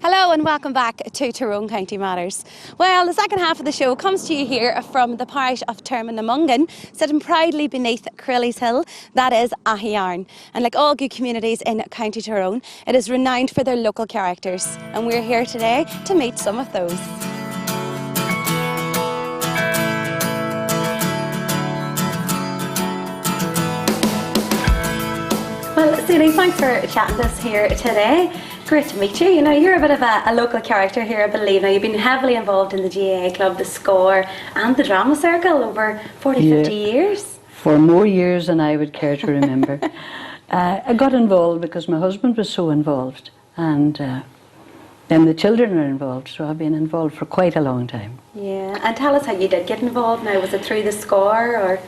Hello and welcome back to Tyrone County Matters. Well, the second half of the show comes to you here from the parish of Terminamungan, sitting proudly beneath Crilly's Hill, that is Aghyaran. And like all good communities in County Tyrone, it is renowned for their local characters. And we're here today to meet some of those. Well, Sue, thanks for chatting to us here today. Great to meet you. You know, you're a bit of a local character here, I believe. Now, you've been heavily involved in the GAA Club, the Score and the Drama Circle over 50 years. For more years than I would care to remember. I got involved because my husband was so involved, and then the children were involved, so I've been involved for quite a long time. Yeah, and tell us how you did get involved now. Was it through the Score or...?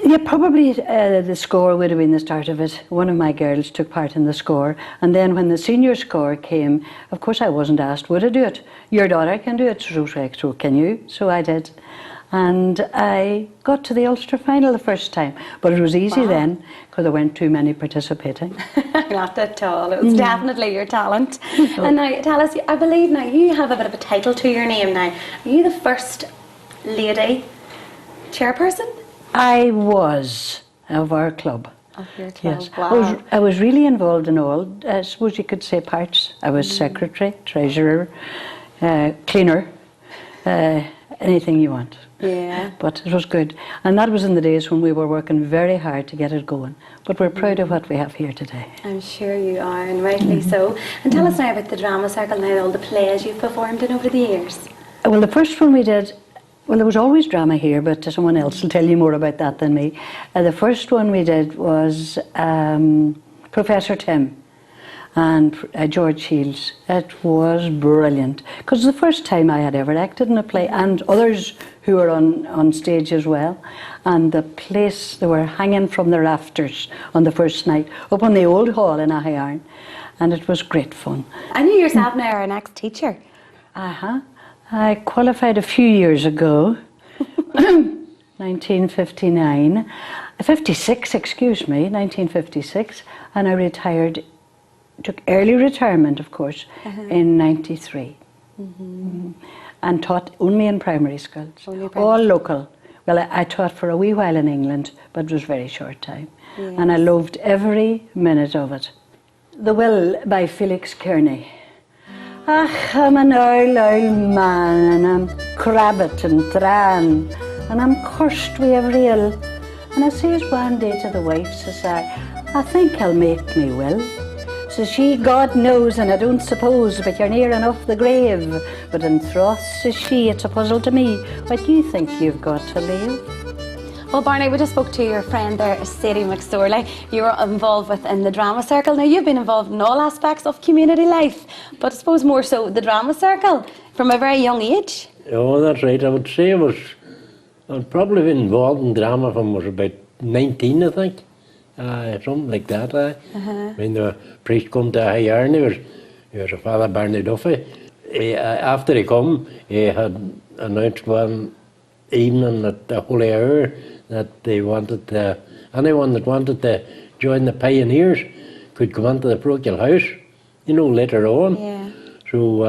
Yeah, probably the Score would have been the start of it. One of my girls took part in the Score, and then when the senior Score came, of course I wasn't asked, would I do it? Your daughter can do it, so can you? So I did. And I got to the Ulster final the first time, but it was easy then, because there weren't too many participating. Not at all, it was definitely your talent. And now, tell us, I believe now you have a bit of a title to your name now. Are you the first lady chairperson? I was of our club. Of your club, yes. wow. I was really involved in all, I suppose you could say, parts. I was secretary, treasurer, cleaner, anything you want. Yeah. But it was good. And that was in the days when we were working very hard to get it going. But we're proud of what we have here today. I'm sure you are, and rightly so. And tell us now about the Drama Circle and all the plays you've performed in over the years. Well, the first one we did, well, there was always drama here, but someone else will tell you more about that than me. The first one we did was Professor Tim and George Shields. It was brilliant, because it was the first time I had ever acted in a play, and others who were on stage as well. And the place, they were hanging from the rafters on the first night, up on the old hall in Aghyaran, and it was great fun. And you yourself now are an ex-teacher. I qualified a few years ago, 1956, and I retired, took early retirement, of course, in 93. And taught only in primary schools, all local. Well, I taught for a wee while in England, but it was a very short time. Yes. And I loved every minute of it. The Will by Felix Kearney. Ach, I'm an old man, and I'm crabbit and thran, and I'm cursed with every ill. And I says one day to the wife, says I think I'll make me will. Says she, God knows, and I don't suppose, but you're near enough the grave. But in troth, says she, it's a puzzle to me, what you think you've got to leave. Well, Barney, we just spoke to your friend there, Sadie McSorley. You were involved in the Drama Circle. Now, you've been involved in all aspects of community life, but I suppose more so the Drama Circle from a very young age. Oh, that's right. I would say I'd probably been involved in drama from I was about 19, I think. Something like that. When the priest come to Aghyaran, he was a Father Barney Duffy. After he come, he had announced one evening at the Holy Hour that they wanted anyone that wanted to join the pioneers could come into the parochial house, you know, later on. Yeah. So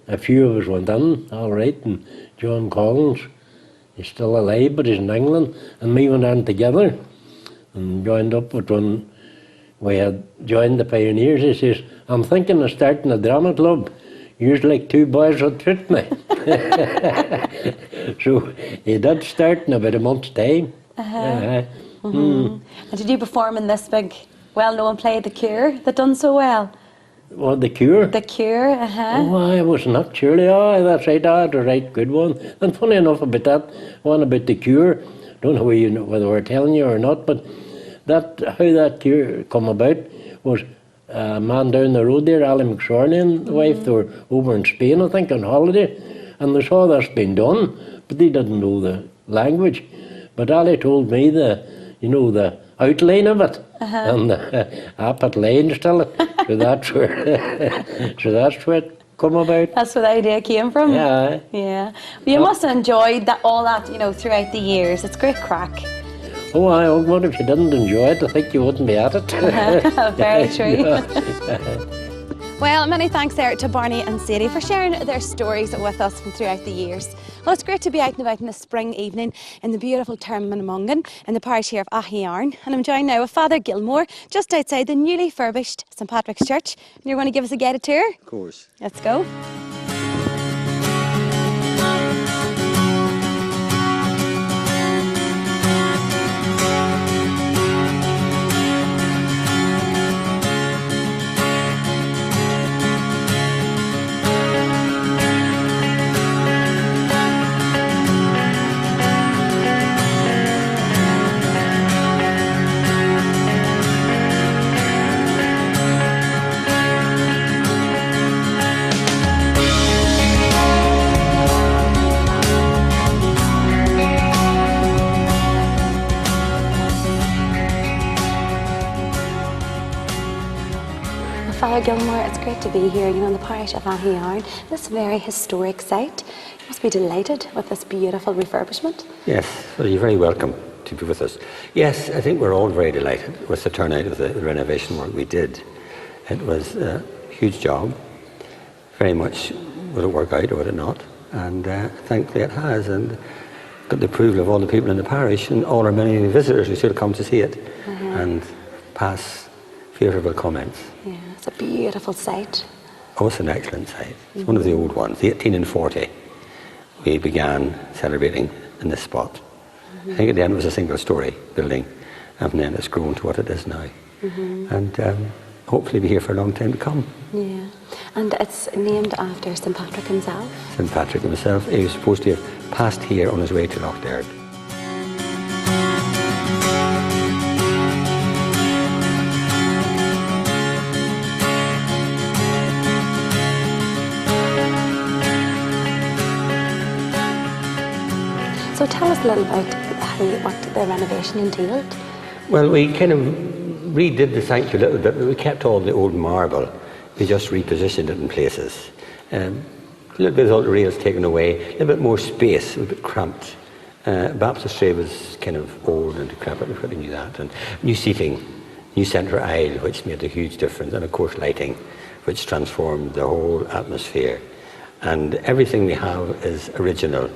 a few of us went in, all right, and John Collins, he's still alive, but he's in England, and me went in together and joined up with when we had joined the pioneers. He says, I'm thinking of starting a drama club. Usually like two boys would fit me. So he did start in about a month's time. And did you perform in this big, well-known play, The Cure, that done so well? What, The Cure? The Cure, Oh, I was not surely. Oh, that's right, I had a right good one. And funny enough about that one about The Cure, don't know whether we're telling you or not, but how that cure come about was a man down the road there, Ali McSorley and the wife, they were over in Spain, I think, on holiday, and they saw this being done, but they didn't know the language. But Ali told me the outline of it, and I put lines to it, so that's where it come about. That's where the idea came from? Yeah. Yeah. Well, you must have enjoyed all that, throughout the years. It's great crack. Oh, what if you didn't enjoy it? I think you wouldn't be at it. Very true. Well, many thanks there to Barney and Sadie for sharing their stories with us from throughout the years. Well, it's great to be out and about in the spring evening in the beautiful Termonmongan in the parish here of Aghyaran. And I'm joined now with Father Gilmore just outside the newly furbished St Patrick's Church. And you're going to give us a guided tour? Of course. Let's go. Father Gilmore, it's great to be here, in the parish of Aghyaran, this very historic site. You must be delighted with this beautiful refurbishment. Yes, well, you're very welcome to be with us. Yes, I think we're all very delighted with the turnout of the renovation work we did. It was a huge job. Very much would it work out or would it not? And thankfully it has, and got the approval of all the people in the parish and all our many visitors who still come to see it and pass favourable comments. Yeah, it's a beautiful site. Oh, it's an excellent site. It's one of the old ones, the 1840. We began celebrating in this spot. I think at the end it was a single-storey building, and then it's grown to what it is now. And hopefully be here for a long time to come. Yeah, and it's named after St Patrick himself. St Patrick himself, he was supposed to have passed here on his way to Aghyaran. So tell us a little about what the renovation entailed. Well, we kind of redid the sanctuary a little bit, but we kept all the old marble. We just repositioned it in places. A little bit of all the rails taken away, a little bit more space, a little bit cramped. Baptistry was kind of old and decrepit, we probably knew that. And new seating, new centre aisle, which made a huge difference, and of course lighting, which transformed the whole atmosphere. And everything we have is original,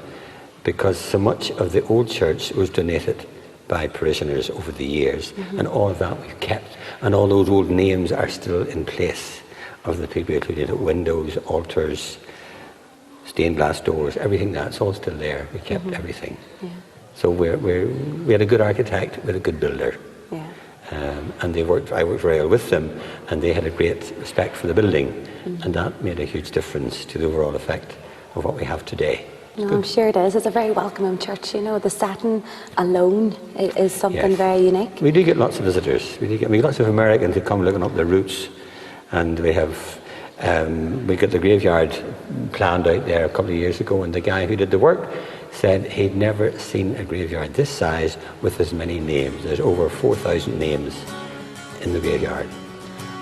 because so much of the old church was donated by parishioners over the years, and all of that we've kept, and all those old names are still in place of the people who did it. Windows, altars, stained glass doors, everything that's all still there. We kept everything. Yeah. So we had a good architect, we had a good builder, and I worked very well with them, and they had a great respect for the building, and that made a huge difference to the overall effect of what we have today. No, I'm sure it is. It's a very welcoming church. The satin alone is something very unique. We do get lots of visitors. We get lots of Americans who come looking up their roots, and we got the graveyard planned out there a couple of years ago, and the guy who did the work said he'd never seen a graveyard this size with as many names. There's over 4,000 names in the graveyard,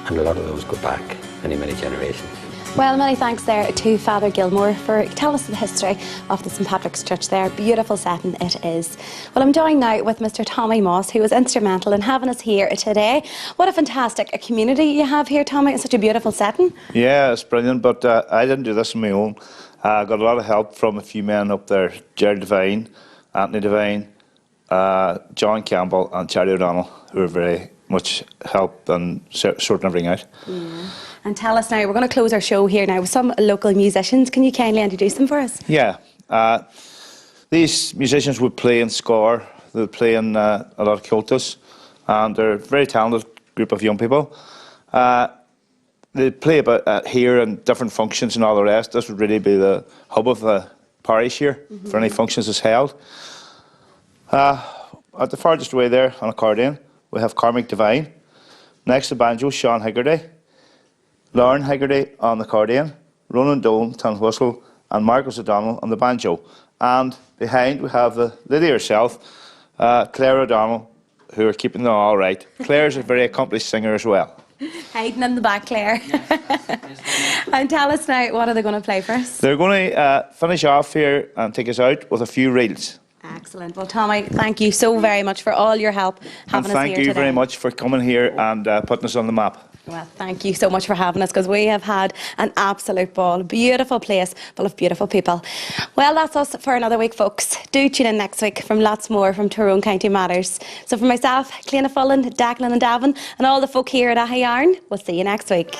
and a lot of those go back many generations. Well, many thanks there to Father Gilmore for telling us the history of the St Patrick's Church there. Beautiful setting it is. Well, I'm joined now with Mr Tommy Moss, who was instrumental in having us here today. What a fantastic community you have here, Tommy. It's such a beautiful setting. Yeah, it's brilliant, but I didn't do this on my own. I got a lot of help from a few men up there, Gerald Devine, Anthony Devine, John Campbell and Charlie O'Donnell, who were very much help and sorting everything out. Yeah. And tell us now, we're going to close our show here now with some local musicians. Can you kindly introduce them for us? Yeah. These musicians would play in Scar, they would play in a lot of cultus, and they're a very talented group of young people. They play about here and different functions and all the rest. This would really be the hub of the parish here for any functions that's held. At the farthest way there on accordion, we have Cormac Devine. Next to banjo, Sean Higgerty. Lauren Higgerty on the accordion, Ronan Dolan, tin whistle, and Marcus O'Donnell on the banjo. And behind we have the lady herself, Claire O'Donnell, who are keeping them all right. Claire's a very accomplished singer as well. Hiding in the back, Claire. And tell us now, what are they going to play for us? They're going to finish off here and take us out with a few reels. Excellent. Well, Tommy, thank you so very much for all your help having us here today. And thank you very much for coming here and putting us on the map. Well, thank you so much for having us, because we have had an absolute ball. Beautiful place full of beautiful people. Well, that's us for another week, folks. Do tune in next week from lots more from Tyrone County Matters. So for myself, Cliona Fullen, Declan and Davin, and all the folk here at Aghyaran, we'll see you next week.